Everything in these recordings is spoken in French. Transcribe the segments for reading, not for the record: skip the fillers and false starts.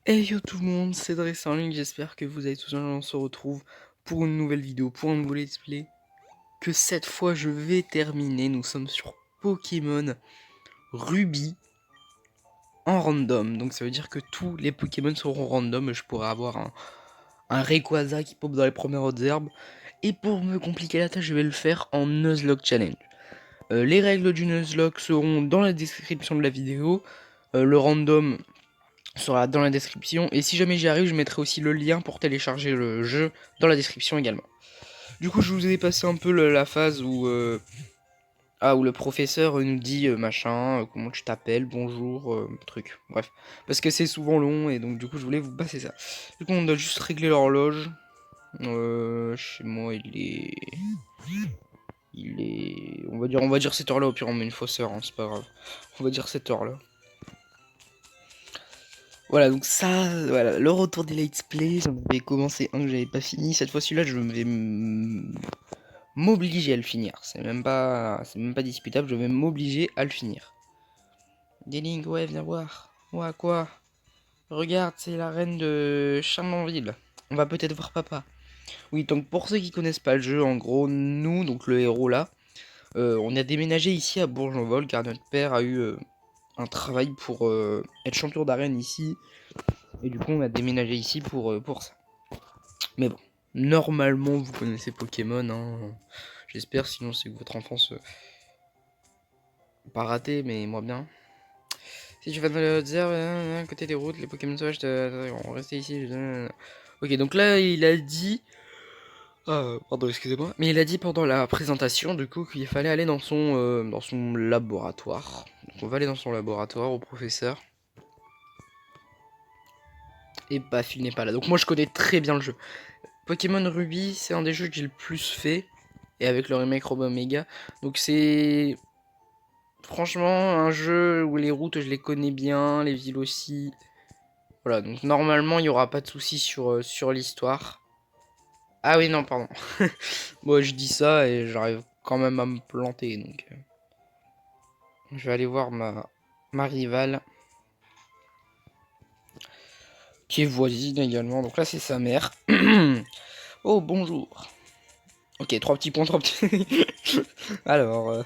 Hey yo tout le monde, c'est Dress en ligne, j'espère que vous allez tous bien, on se retrouve pour une nouvelle vidéo, pour un nouveau let's play, que cette fois je vais terminer. Nous sommes sur Pokémon Ruby en random, donc ça veut dire que tous les Pokémon seront random. Je pourrais avoir un Rayquaza qui pop dans les premières hautes herbes, et pour me compliquer la tâche je vais le faire en Nuzlocke Challenge. Les règles du Nuzlocke seront dans la description de la vidéo, le random sera dans la description, et si jamais j'y arrive je mettrai aussi le lien pour télécharger le jeu dans la description également. Du coup je vous ai passé un peu la phase où où le professeur nous dit machin, comment tu t'appelles, bonjour, truc, bref. Parce que c'est souvent long et donc du coup je voulais vous passer ça. Du coup on doit juste régler l'horloge. Chez moi il est... On va dire cette heure là, au pire on met une fausse heure, hein, c'est pas grave. On va dire cette heure là. Voilà, donc ça, voilà, le retour des let's play, j'en avais commencé un que j'avais pas fini, cette fois-ci là je vais m'obliger à le finir, c'est même pas disputable, je vais m'obliger à le finir. Deling, ouais, viens voir. Ouais, quoi? Regarde, c'est la reine de Charmanville. On va peut-être voir papa. Oui, donc pour ceux qui connaissent pas le jeu, en gros, nous, donc le héros là, on a déménagé ici à Bourg-en-Vol car notre père a eu un travail pour être champion d'arène ici. Et du coup, on a déménagé ici pour ça. Mais bon, normalement, vous connaissez Pokémon, hein. J'espère, sinon c'est que votre enfance pas ratée, mais moi bien. Si tu vas dans les hautes herbes, à côté des routes, les Pokémon sauvages vont rester ici. Ok, donc là, il a dit... pardon, excusez-moi. Mais il a dit pendant la présentation, du coup, qu'il fallait aller dans son laboratoire. Donc on va aller dans son laboratoire au professeur. Et paf, il n'est pas là. Donc moi, je connais très bien le jeu. Pokémon Ruby, c'est un des jeux que j'ai le plus fait. Et avec le remake Robo Omega. Donc c'est... Franchement, un jeu où les routes, je les connais bien, les villes aussi. Voilà, donc normalement, il n'y aura pas de soucis sur l'histoire. Ah oui, non, pardon. Moi, je dis ça et j'arrive quand même à me planter, donc... je vais aller voir ma rivale. Qui est voisine également, donc là, c'est sa mère. Oh, bonjour. Ok, 3 petits points, 3 petits... Alors,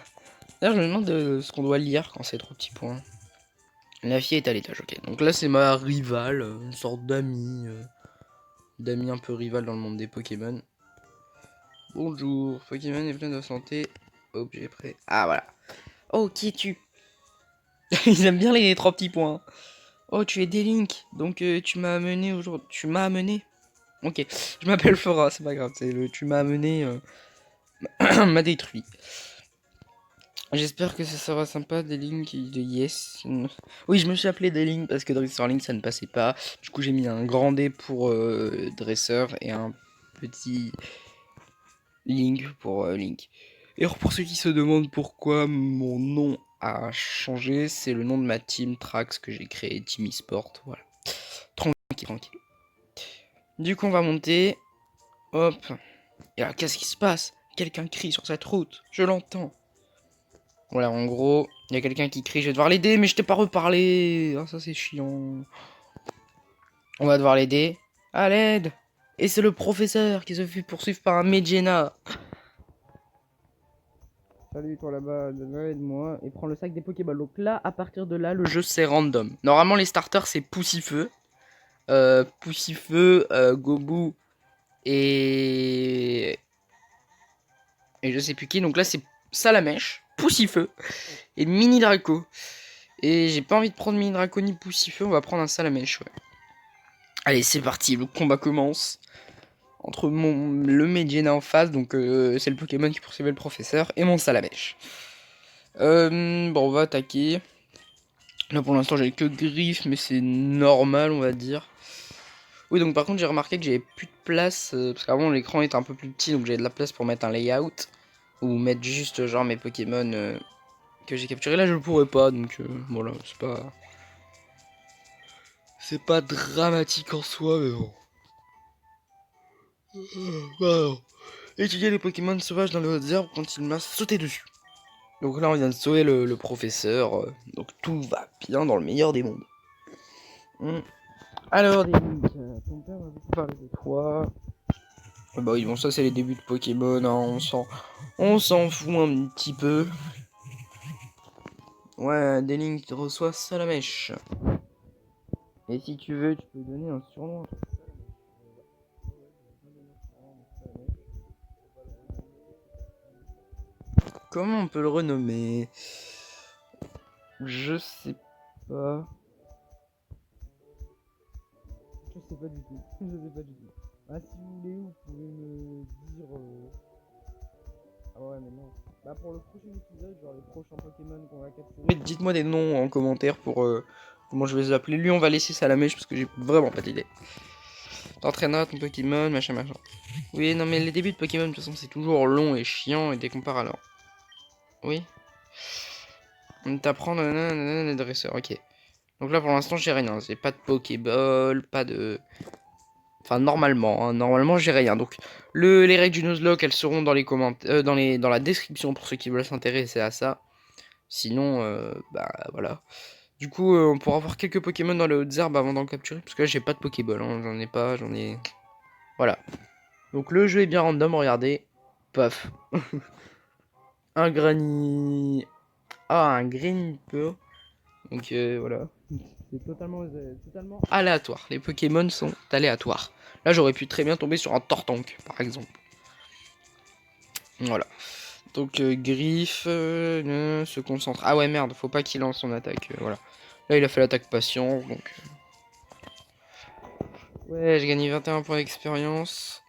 d'ailleurs, je me demande ce qu'on doit lire quand c'est 3 petits points. La fille est à l'étage, ok. Donc là, c'est ma rivale, une sorte d'amie. D'amie un peu rivale dans le monde des Pokémon. Bonjour, Pokémon est plein de santé. Objet prêt. Ah, voilà. Oh, qui es-tu? Ils aiment bien les 3 petits points. Oh, tu es Delink. Donc, tu m'as amené aujourd'hui. Tu m'as amené? Ok. Je m'appelle Flora, c'est pas grave. C'est le tu m'as amené m'a détruit. J'espère que ça sera sympa, Delink. De yes. Oui, je me suis appelé Delink parce que Dresserling ça ne passait pas. Du coup, j'ai mis un grand D pour dresseur et un petit Link pour Link. Et alors, pour ceux qui se demandent pourquoi mon nom a changé, c'est le nom de ma team Trax que j'ai créé, Team eSport. Voilà. Tranquille, tranquille. Du coup, on va monter. Hop. Et là, qu'est-ce qui se passe? Quelqu'un crie sur cette route. Je l'entends. Voilà, en gros, il y a quelqu'un qui crie. Je vais devoir l'aider, mais je t'ai pas reparlé. Ah, ça, c'est chiant. On va devoir l'aider. À l'aide. Et c'est le professeur qui se fait poursuivre par un Medjena. Salut toi là-bas, aide-moi et prends le sac des Pokéballs. Donc là, à partir de là, le jeu c'est random. Normalement, les starters c'est Poussifeu, Poussifeu, Gobu et je sais plus qui. Donc là, c'est Salamèche, Poussifeu et Mini Draco. Et j'ai pas envie de prendre Mini Draco ni Poussifeu, on va prendre un Salamèche. Ouais. Allez, c'est parti, le combat commence entre le Medjena en face, donc c'est le Pokémon qui poursuivait le professeur, et mon Salamèche. Bon, on va attaquer. Là pour l'instant j'ai que griffe, mais c'est normal on va dire. Oui, donc par contre j'ai remarqué que j'avais plus de place, parce qu'avant l'écran était un peu plus petit, donc j'avais de la place pour mettre un layout. Ou mettre juste genre mes Pokémon que j'ai capturé. Là, je le pourrais pas, donc voilà, c'est pas dramatique en soi, mais bon. Voilà. Étudier les Pokémon sauvages dans les hautes herbes quand il m'a sauté dessus. Donc là, on vient de sauver le professeur, donc tout va bien dans le meilleur des mondes. Alors, Link, ton père m'a beaucoup parlé de toi. Bah oui, bon, ça c'est les débuts de Pokémon, hein, on s'en fout un petit peu. Ouais, Link reçoit Salamèche. Et si tu veux, tu peux donner un surnom. Comment on peut le renommer? Je sais pas. Je sais pas du tout. Je sais pas du tout. Ah, si vous voulez, vous pouvez me dire. Ah ouais, mais non. Bah, pour le prochain épisode, genre les prochains Pokémon qu'on va capturer, dites-moi des noms en commentaire pour comment je vais les appeler. Lui, on va laisser Salamèche parce que j'ai vraiment pas d'idée. T'entraîneras ton Pokémon, machin, machin. Oui, non, mais les débuts de Pokémon, de toute façon, c'est toujours long et chiant et dès qu'on part alors. Oui. On t'apprend les dresseurs, ok. Donc là, pour l'instant, j'ai rien. J'ai pas de Pokéball, pas de. Enfin, normalement, hein, normalement, j'ai rien. Donc, les règles du Nuzlocke, elles seront dans les commentaires, dans la description pour ceux qui veulent s'intéresser à ça. Sinon, bah voilà. Du coup, on pourra avoir quelques Pokémon dans les hautes herbes avant d'en capturer. Parce que là, j'ai pas de Pokéball. Hein, j'en ai pas, j'en ai. Voilà. Donc, le jeu est bien random, regardez. Paf. Un Granny. Ah, un Greniper. Donc, voilà. C'est totalement aléatoire. Les Pokémon sont aléatoires. Là, j'aurais pu très bien tomber sur un Tortank, par exemple. Voilà. Donc, Griffe se concentre. Ah ouais, merde, faut pas qu'il lance son attaque. Voilà. Là, il a fait l'attaque patience, donc. Ouais, j'ai gagné 21 points d'expérience.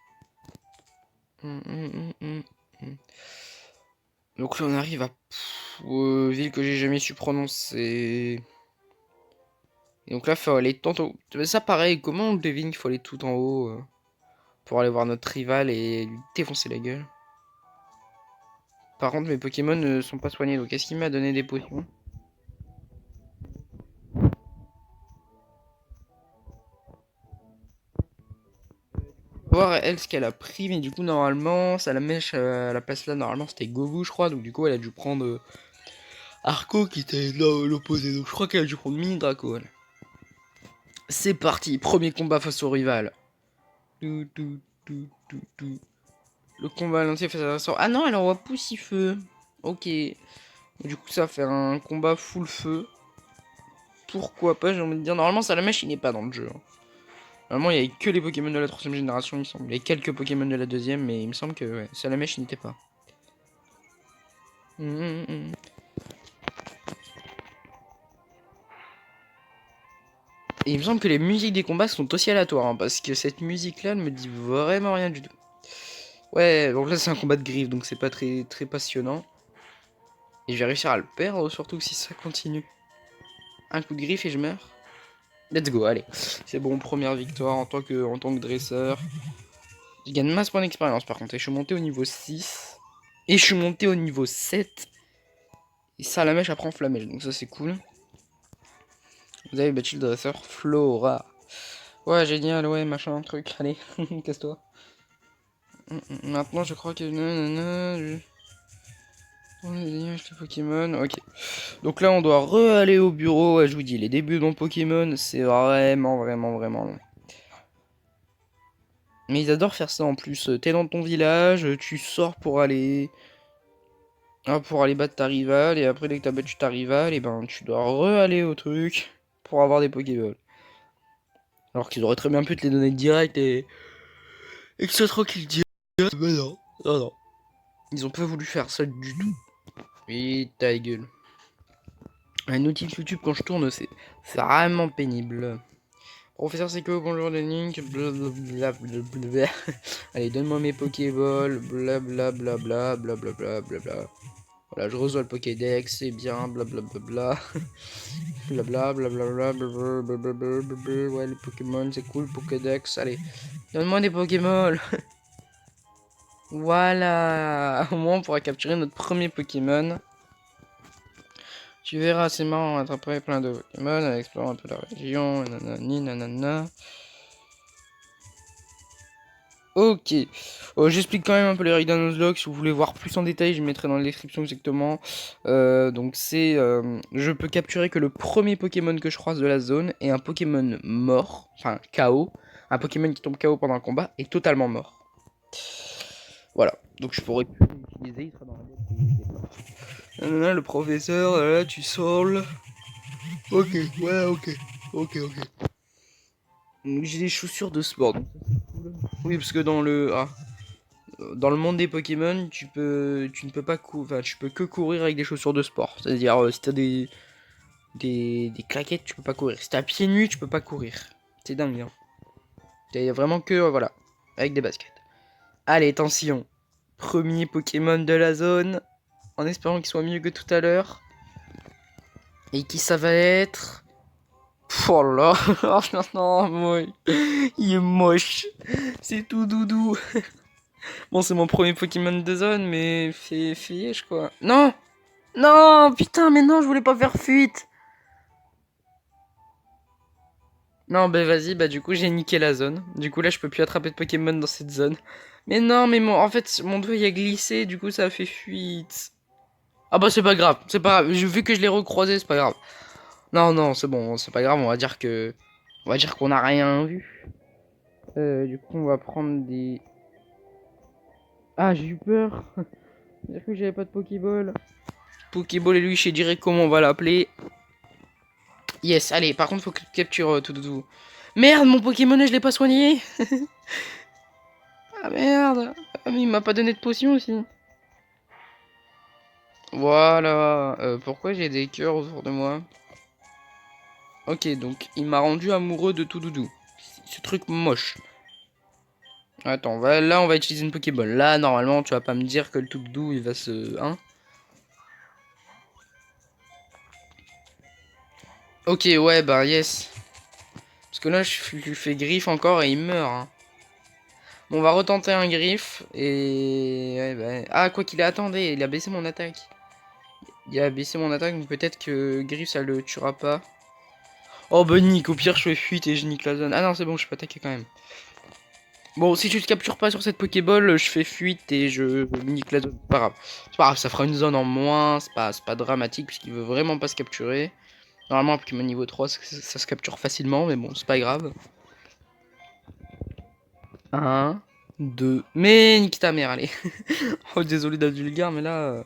Donc là, on arrive à ville que j'ai jamais su prononcer. Et donc là, il faut aller tantôt. Ça, pareil, comment on devine qu'il faut aller tout en haut pour aller voir notre rival et lui défoncer la gueule. Par contre, mes Pokémon ne sont pas soignés, donc est-ce qu'il m'a donné des potions? Voir elle ce qu'elle a pris, mais du coup, normalement, ça la mèche à la place là. Normalement, c'était Gogu, je crois, donc du coup, elle a dû prendre Arco qui était là l'opposé. Donc je crois qu'elle a dû prendre Mini Draco. Elle. C'est parti, premier combat face au rival. Le combat lancé face à la sort. Ah non, elle envoie Poussifeu. Ok. Du coup, ça va faire un combat full feu. Pourquoi pas, j'ai envie de dire. Normalement, Salamèche, il n'est pas dans le jeu. Normalement, il n'y avait que les Pokémon de la 3ème génération, il me semble. Il y a quelques Pokémon de la 2ème, mais il me semble que ouais, Salamèche, il n'était pas. Et il me semble que les musiques des combats sont aussi aléatoires, hein, parce que cette musique-là ne me dit vraiment rien du tout. Ouais, donc là c'est un combat de griffe, donc c'est pas très, très passionnant. Et je vais réussir à le perdre, surtout si ça continue. Un coup de griffe et je meurs. Let's go, allez. C'est bon, première victoire en tant que dresseur. Je gagne masse points d'expérience par contre, et je suis monté au niveau 6. Et je suis monté au niveau 7. Et ça, la mèche apprend flamèche, donc ça c'est cool. Vous avez battu le dresseur Flora. Ouais, génial, ouais, machin, truc. Allez, casse-toi. Maintenant, je crois que. Les Pokémon, ok. Donc là, on doit re-aller au bureau. Ouais, je vous dis, les débuts dans Pokémon, c'est vraiment, vraiment, vraiment long. Mais ils adorent faire ça en plus. T'es dans ton village, tu sors pour aller battre ta rivale, et après, dès que t'as battu ta rivale, et ben, tu dois re-aller au truc pour avoir des Pokéballs. Alors qu'ils auraient très bien pu te les donner direct et que ce soit tranquille direct. Mais non, non, non. Ils ont pas voulu faire ça du tout. Et ta gueule. Un outil YouTube quand je tourne, c'est vraiment pénible. Professeur Seiko, bonjour les Link, blablabla. Allez, donne-moi mes Pokéballs, blablabla, blablabla. Voilà, je reçois le Pokédex, c'est bien, blablabla. Blablabla, ouais, les Pokémon, c'est cool, Pokédex, allez. Donne-moi des Pokémon. Voilà, au moins on pourra capturer notre premier Pokémon. Tu verras, c'est marrant, attraper plein de Pokémon, explorer un peu la région, nanani, nanana. Ok, j'explique quand même un peu les règles d'un Nuzlocke. Si vous voulez voir plus en détail, je mettrai dans la description exactement. Donc c'est, je peux capturer que le premier Pokémon que je croise de la zone est un Pokémon mort, enfin KO. Un Pokémon qui tombe KO pendant un combat est totalement mort. Voilà, donc je pourrais plus l'utiliser, il sera dans la boîte des morts. Le professeur, là, tu saules. Ok, ouais, ok, ok. J'ai des chaussures de sport. Donc ça, c'est cool. Oui, parce que dans le monde des Pokémon, tu ne peux pas enfin, tu peux que courir avec des chaussures de sport. C'est-à-dire, si t'as des claquettes, tu peux pas courir. Si t'as pieds nus, tu peux pas courir. C'est dingue, hein. T'as vraiment que, voilà, avec des baskets. Allez, attention. Premier Pokémon de la zone. En espérant qu'il soit mieux que tout à l'heure. Et qui ça va être? Oh là là. Oh non, moi. Il est moche. C'est tout doudou. Bon, c'est mon premier Pokémon de zone, mais je quoi. Non! Non! Putain, mais non, je voulais pas faire fuite! Non, bah vas-y, bah du coup, j'ai niqué la zone. Du coup, là, je peux plus attraper de Pokémon dans cette zone. Mais non, mais en fait, mon doigt, il a glissé, du coup, ça a fait fuite. Ah bah, c'est pas grave, c'est pas grave. Vu que je l'ai recroisé, c'est pas grave. Non, non, c'est bon, c'est pas grave, on va dire que... On va dire qu'on a rien vu. Du coup, on va prendre des... Ah, j'ai eu peur. J'ai cru que j'avais pas de Pokéball. Pokéball et lui, je sais direct comment on va l'appeler. Yes, allez, par contre, faut que tu captures tout doudou. Merde, mon Pokémon, je l'ai pas soigné. Ah merde. Ah, mais il m'a pas donné de potion aussi. Voilà. Pourquoi j'ai des cœurs autour de moi? Ok, donc il m'a rendu amoureux de tout doudou. Ce truc moche. Attends, là on va utiliser une Pokéball. Là, normalement, tu vas pas me dire que le tout doudou il va se... Hein? Ok, ouais, bah yes. Parce que là, je lui fais griffe encore et il meurt. Hein. Bon, on va retenter un griffe et... Ouais, bah... Ah, quoi qu'il ait, attendez, il a baissé mon attaque. Il a baissé mon attaque, mais peut-être que griffe ça le tuera pas. Oh bah nique, au pire je fais fuite et je nique la zone. Ah non, c'est bon, je peux attaquer quand même. Bon, si tu te captures pas sur cette Pokéball, je fais fuite et je nique la zone. C'est pas grave. C'est pas grave, ça fera une zone en moins, c'est pas dramatique puisqu'il veut vraiment pas se capturer. Normalement, un Pokémon niveau 3, ça se capture facilement, mais bon, c'est pas grave. 1, 2. Mais nique ta mère, allez. Oh, désolé d'être vulgaire, mais là.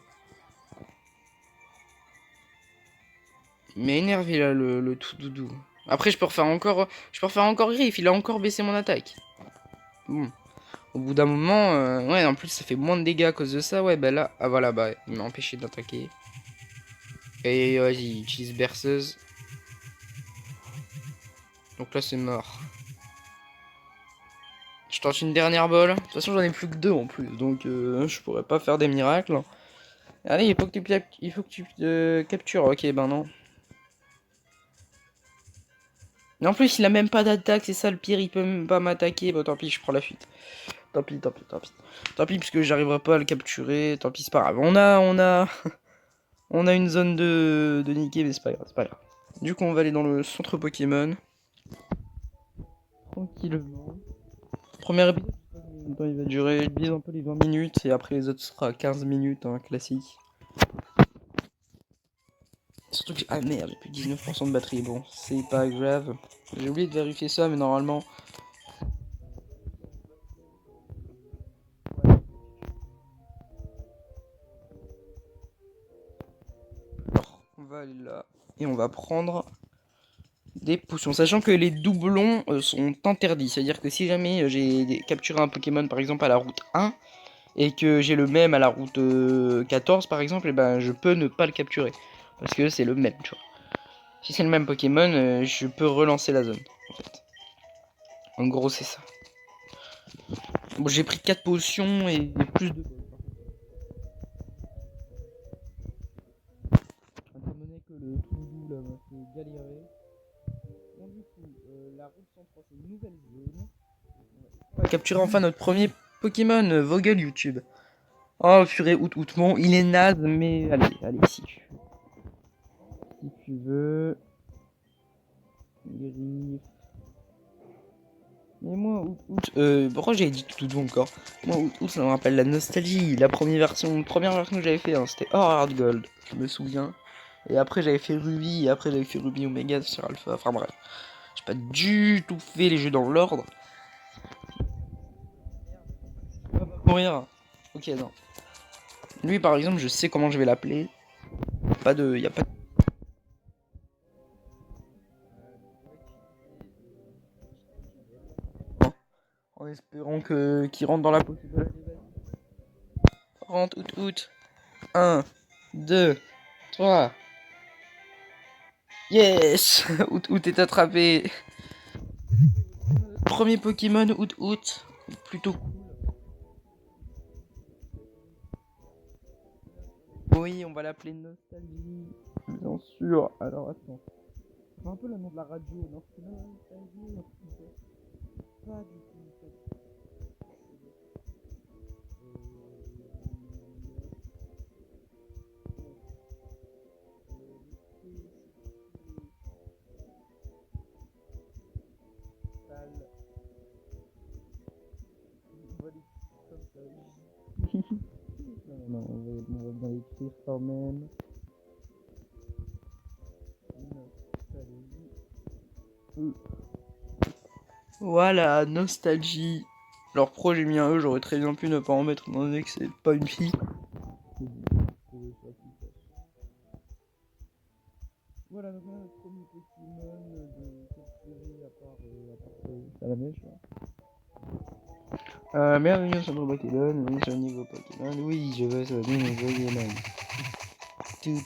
Mais énervé là, le tout doudou. Après, je peux refaire encore. Je peux refaire encore griffe, il a encore baissé mon attaque. Bon. Au bout d'un moment, ouais, en plus ça fait moins de dégâts à cause de ça, ouais, bah là, ah voilà, bah il m'a empêché d'attaquer. Et vas-y, utilise berceuse. Donc là c'est mort. Je tente une dernière balle. De toute façon j'en ai plus que deux en plus, donc je pourrais pas faire des miracles. Allez, il faut que tu captures, ok, ben non. Mais en plus il a même pas d'attaque, c'est ça le pire, il peut même pas m'attaquer, bon tant pis, je prends la fuite. Tant pis. Tant pis, puisque j'arriverai pas à le capturer. Tant pis, c'est pas grave. On a une zone de niquer, mais c'est pas grave, c'est pas grave. Du coup, on va aller dans le centre Pokémon. Tranquillement. Premier épisode, je sais pas combien de temps il va durer. Je vise un peu les 20 minutes et après les autres sera 15 minutes, hein, classique. Surtout que... Ah merde, j'ai plus 19% de batterie. Bon, c'est pas grave. J'ai oublié de vérifier ça, mais normalement... Alors, on va aller là. Et on va prendre... des potions, sachant que les doublons sont interdits, c'est-à-dire que si jamais j'ai capturé un Pokémon par exemple à la route 1 et que j'ai le même à la route 14 par exemple, et ben je peux ne pas le capturer parce que c'est le même, tu vois. Si c'est le même Pokémon, je peux relancer la zone en fait. En gros, c'est ça. Bon, j'ai pris 4 potions et plus de étant donné que le tout doux là m'a fait galérer. Bon, du coup, la route 103 c'est une nouvelle zone. On va capturer enfin notre premier Pokémon, Vogel YouTube. Oh purée, Outmon, il est naze, mais allez, si. si tu veux. Griffe. Mais moi, pourquoi j'ai dit tout encore? Moi, ça me rappelle la nostalgie. La première version que j'avais fait, hein, c'était Hard Gold, je me souviens. Et après, j'avais fait Ruby, et après, j'avais fait Ruby Omega sur Alpha. Enfin bref, j'ai pas du tout fait les jeux dans l'ordre. Mourir. Ok, non. Lui, par exemple, je sais comment je vais l'appeler. Pas de, y a pas. En espérant que qu'il rentre dans la possible. Rentre, out. 1, 2, 3. Yes. Out est attrapé. Premier Pokémon out. Plutôt cool. Oui, on va l'appeler Nostalgie. Bien sûr. Alors attends. C'est un peu le nom de la radio, non? C'est Nostalgie. Pas du tout. Non, on va bien l'écrire quand même. Voilà, nostalgie. Alors pro j'ai mis un E, j'aurais très bien pu ne pas en mettre étant donné que c'est pas une fille. Voilà, donc on a notre premier Pokémon de capturer à part Salamèche. Bienvenue sur notre Pokémon, oui, sur le niveau Pokémon, oui, je veux sur le niveau Pokémon. Tout.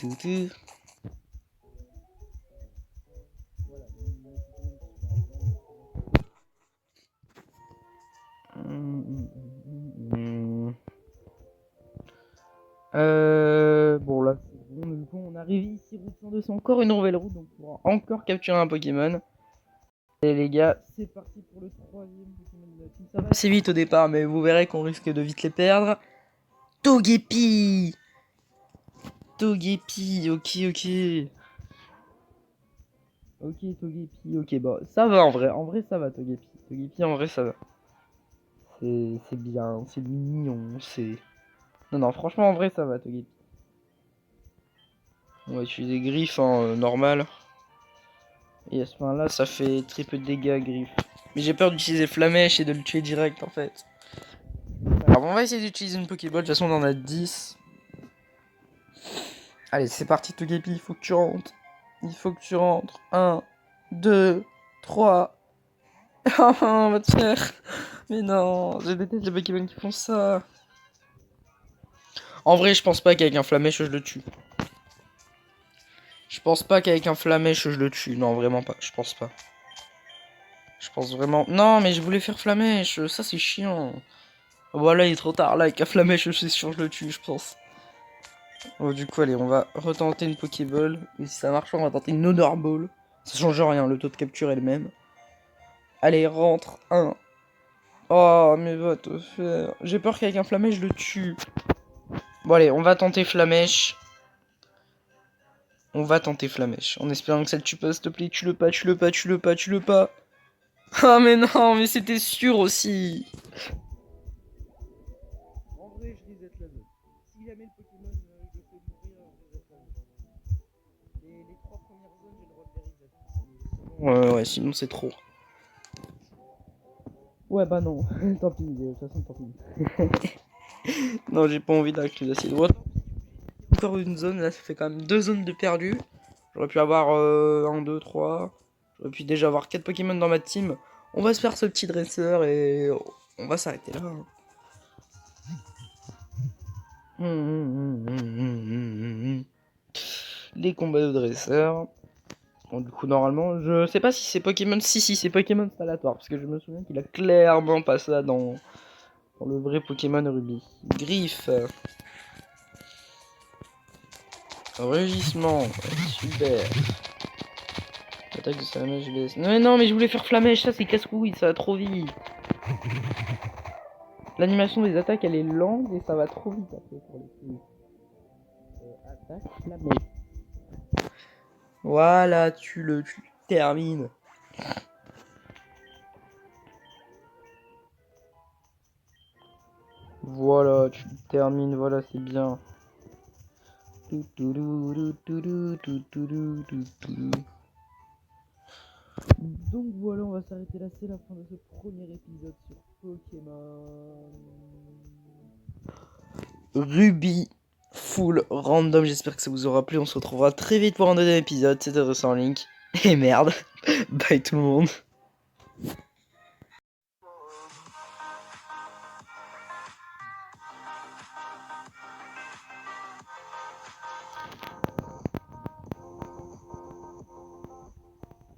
Bon là c'est bon, du coup on arrive ici, route 102, c'est encore une nouvelle route, donc on pourra encore capturer un Pokémon. Et les gars, c'est parti pour le troisième Pokémon de la team. Ça va assez vite au départ, mais vous verrez qu'on risque de vite les perdre. Togepi, ok. Ok, Togepi, ok, bah ça va en vrai ça va Togepi. Togepi en vrai ça va. C'est bien, c'est mignon, c'est... Non, franchement en vrai ça va Togepi. On va utiliser Griffe, hein, normal. Et à ce moment-là, ça fait très peu de dégâts, Griffe. Mais j'ai peur d'utiliser Flamèche et de le tuer direct en fait. Alors on va essayer d'utiliser une Pokéball, de toute façon on en a 10. Allez, c'est parti Togepi, il faut que tu rentres. 1, 2, 3. Oh, on va te faire. Mais non, je déteste les Pokémon qui font ça. En vrai, je pense pas qu'avec un Flamèche je le tue. Non, vraiment pas, je pense pas. Je pense vraiment... Non, mais je voulais faire Flamèche, ça c'est chiant. Voilà, il est trop tard là, avec un Flamèche, c'est sûr je le tue, je pense. Bon, du coup, allez, on va retenter une Pokéball. Et si ça marche, on va tenter une Honor Ball. Ça change rien, le taux de capture est le même. Allez, rentre, 1. Oh, mais va te faire. J'ai peur qu'avec un Flamèche, je le tue. Bon, allez, on va tenter Flamèche. En espérant que ça le tue pas, s'il te plaît. Tue-le pas. Ah, mais non, mais c'était sûr aussi. En vrai, je reset la zone. S'il a mis le Pokémon, je le fais mourir, je reset la zone. Les 3 premières zones, j'ai le droit de les reset. Ouais, sinon c'est trop. Ouais, bah non, tant pis, de toute façon, tant pis. Non, j'ai pas envie d'accuser assez droite. Encore une zone, là, ça fait quand même 2 zones de perdu. J'aurais pu avoir 1, 2, 3. J'aurais pu déjà avoir 4 Pokémon dans ma team. On va se faire ce petit dresseur et on va s'arrêter là. Les combats de dresseurs. Bon, du coup, normalement, je sais pas si c'est Pokémon. Si, c'est Pokémon installatoire. Parce que je me souviens qu'il a clairement pas ça dans le vrai Pokémon Ruby. Griffe. Rugissement. Ouais, super. Attaque de Salamèche, je laisse. Non, mais je voulais faire Flamèche. Ça, c'est casse-couille. Ça va trop vite. L'animation des attaques, elle est lente et ça va trop vite après pour les coups. Attaque Flamèche. Voilà, tu termines. Voilà, tu termines, voilà, c'est bien. Donc voilà, on va s'arrêter là, c'est la fin de ce premier épisode sur Pokémon Ruby full random. J'espère que ça vous aura plu, on se retrouvera très vite pour un deuxième épisode. C'était Russell Link. Et merde, bye tout le monde.